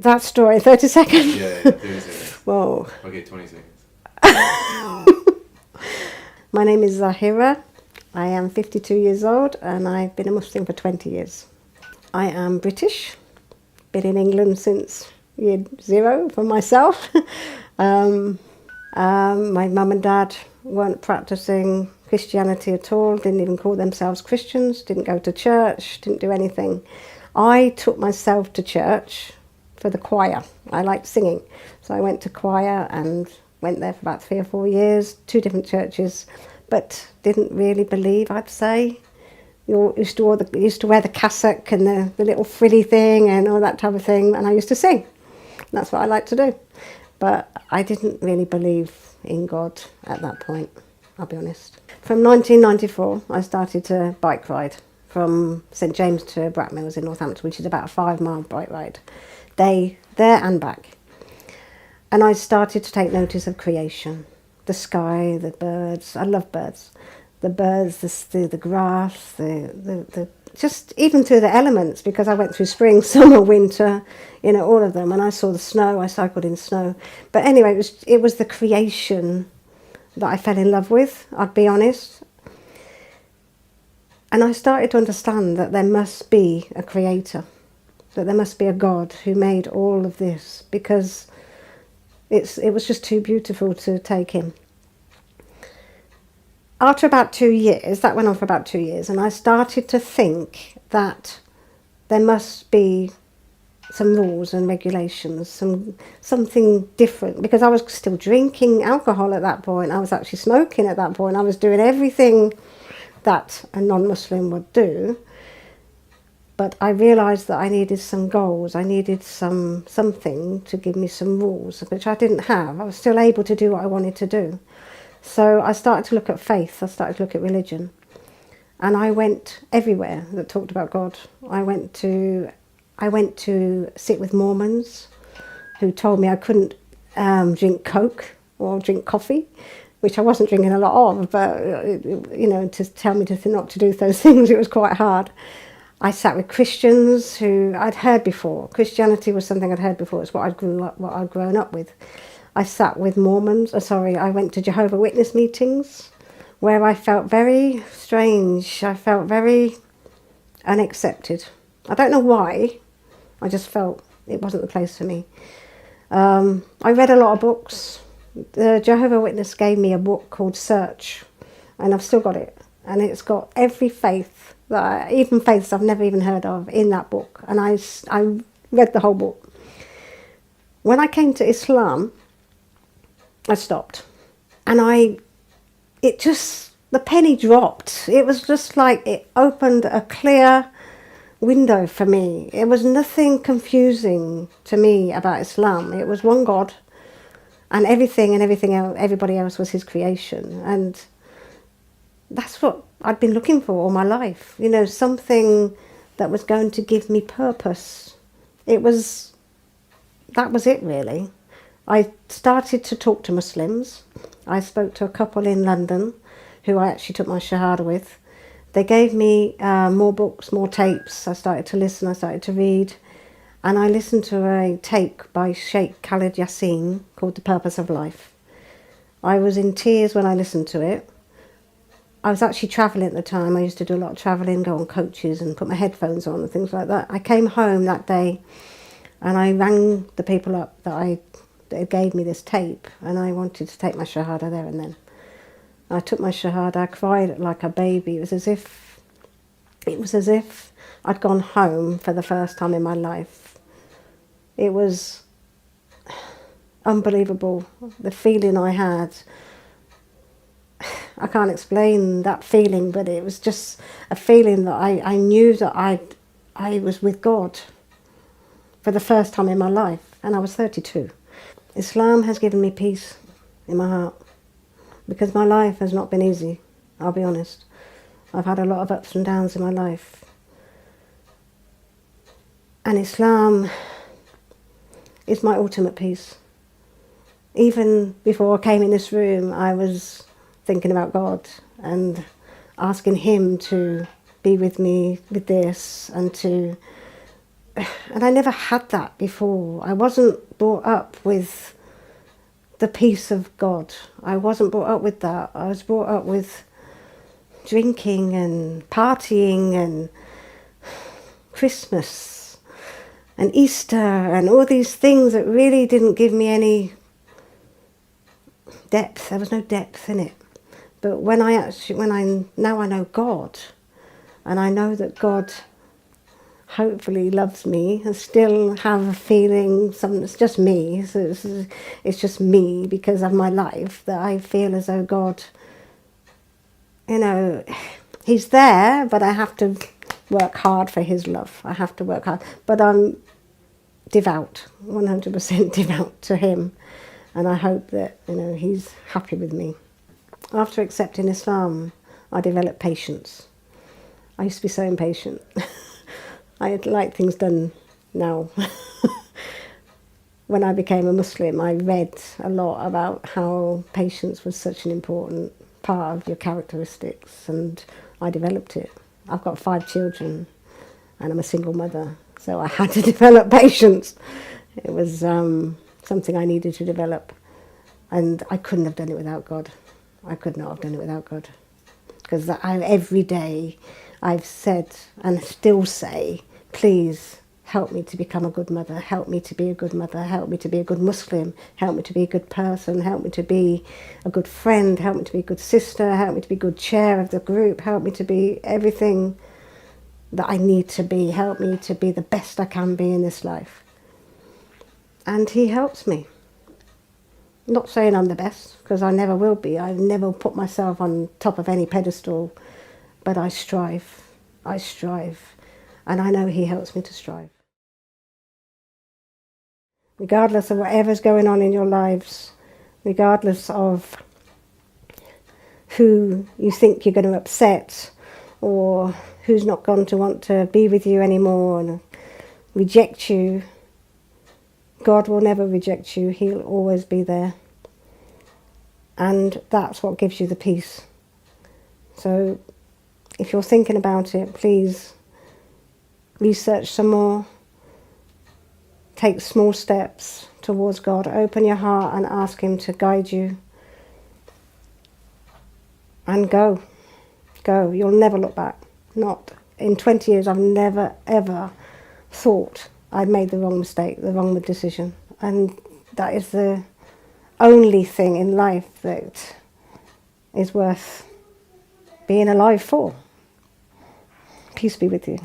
That story, 30 seconds? Yeah, 30 seconds. Whoa. Okay, 20 seconds. My name is Zahira. I am 52 years old and I've been a Muslim for 20 years. I am British, been in England since year 0 for myself. My mum and dad weren't practicing Christianity at all, didn't even call themselves Christians, didn't go to church, didn't do anything. I took myself to church for the choir. I liked singing, so I went to choir and went there for about 3 or 4 years, 2 different churches, but didn't really believe, I'd say. Used to wear the cassock and the little frilly thing and all that type of thing, and I used to sing. That's what I like to do. But I didn't really believe in God at that point, I'll be honest. From 1994, I started to bike ride from St James to Brackmills in Northampton, which is about a 5-mile bike ride, day there and back. And I started to take notice of creation, the sky, the birds. I love birds. The birds, the grass, the just even through the elements, because I went through spring, summer, winter, all of them. And I saw the snow, I cycled in snow. But anyway, it was the creation that I fell in love with, I'd be honest. And I started to understand that there must be a creator, that there must be a God who made all of this, because it was just too beautiful to take in. After about 2 years, that went on for about 2 years, and I started to think that there must be some rules and regulations, something different, because I was still drinking alcohol at that point. I was actually smoking at that point. I was doing everything that a non-Muslim would do. But I realised that I needed some goals. I needed something to give me some rules, which I didn't have. I was still able to do what I wanted to do. So I started to look at faith. I started to look at religion. And I went everywhere that talked about God. I went to sit with Mormons who told me I couldn't drink Coke or drink coffee, which I wasn't drinking a lot of, but to tell me not to do those things, it was quite hard. I sat with Christians who I'd heard before. Christianity was something I'd heard before. It's what I'd grown up with. I sat with Mormons. I went to Jehovah's Witness meetings where I felt very strange. I felt very unaccepted. I don't know why. I just felt it wasn't the place for me. I read a lot of books. The Jehovah's Witness gave me a book called Search, and I've still got it. And it's got every faith, even faiths I've never even heard of, in that book. And I read the whole book. When I came to Islam, I stopped. And the penny dropped. It was just like it opened a clear window for me. It was nothing confusing to me about Islam. It was one God, and everything else, everybody else was his creation. And that's what I'd been looking for all my life. Something that was going to give me purpose. That was it, really. I started to talk to Muslims. I spoke to a couple in London who I actually took my Shahada with. They gave me more books, more tapes. I started to listen, I started to read. And I listened to a tape by Sheikh Khalid Yassin called The Purpose of Life. I was in tears when I listened to it. I was actually travelling at the time. I used to do a lot of travelling, go on coaches and put my headphones on and things like that. I came home that day and I rang the people up that gave me this tape, and I wanted to take my Shahada there and then. I took my Shahada, I cried like a baby. It was as if I'd gone home for the first time in my life. It was unbelievable, the feeling I had. I can't explain that feeling, but it was just a feeling that I knew that I was with God for the first time in my life, and I was 32. Islam has given me peace in my heart, because my life has not been easy, I'll be honest. I've had a lot of ups and downs in my life. And Islam is my ultimate peace. Even before I came in this room, I was thinking about God and asking him to be with me with this, and to and I never had that before. I wasn't brought up with the peace of God. I wasn't brought up with that. I was brought up with drinking and partying and Christmas and Easter and all these things that really didn't give me any depth. There was no depth in it. But now I know God, and I know that God hopefully loves me and still have a feeling, it's just me, so it's just me because of my life, that I feel as though God, he's there, but I have to work hard for his love. I have to work hard. But I'm devout, 100% devout to him. And I hope that, he's happy with me. After accepting Islam, I developed patience. I used to be so impatient. I like things done now. When I became a Muslim, I read a lot about how patience was such an important part of your characteristics, and I developed it. I've got 5 children, and I'm a single mother, so I had to develop patience. It was something I needed to develop, and I couldn't have done it without God. I could not have done it without God, because every day I've said and still say, please help me to become a good mother, help me to be a good mother, help me to be a good Muslim, help me to be a good person, help me to be a good friend, help me to be a good sister, help me to be a good chair of the group, help me to be everything that I need to be, help me to be the best I can be in this life. And he helps me. Not saying I'm the best, because I never will be. I never put myself on top of any pedestal, but I strive. And I know he helps me to strive. Regardless of whatever's going on in your lives, regardless of who you think you're going to upset, or who's not going to want to be with you anymore and reject you, God will never reject you. He'll always be there. And that's what gives you the peace. So if you're thinking about it, please research some more. Take small steps towards God. Open your heart and ask him to guide you. And go. Go. You'll never look back. Not in 20 years, I've never, ever thought I'd made the wrong mistake, the wrong decision. And that is the only thing in life that is worth being alive for. Peace be with you.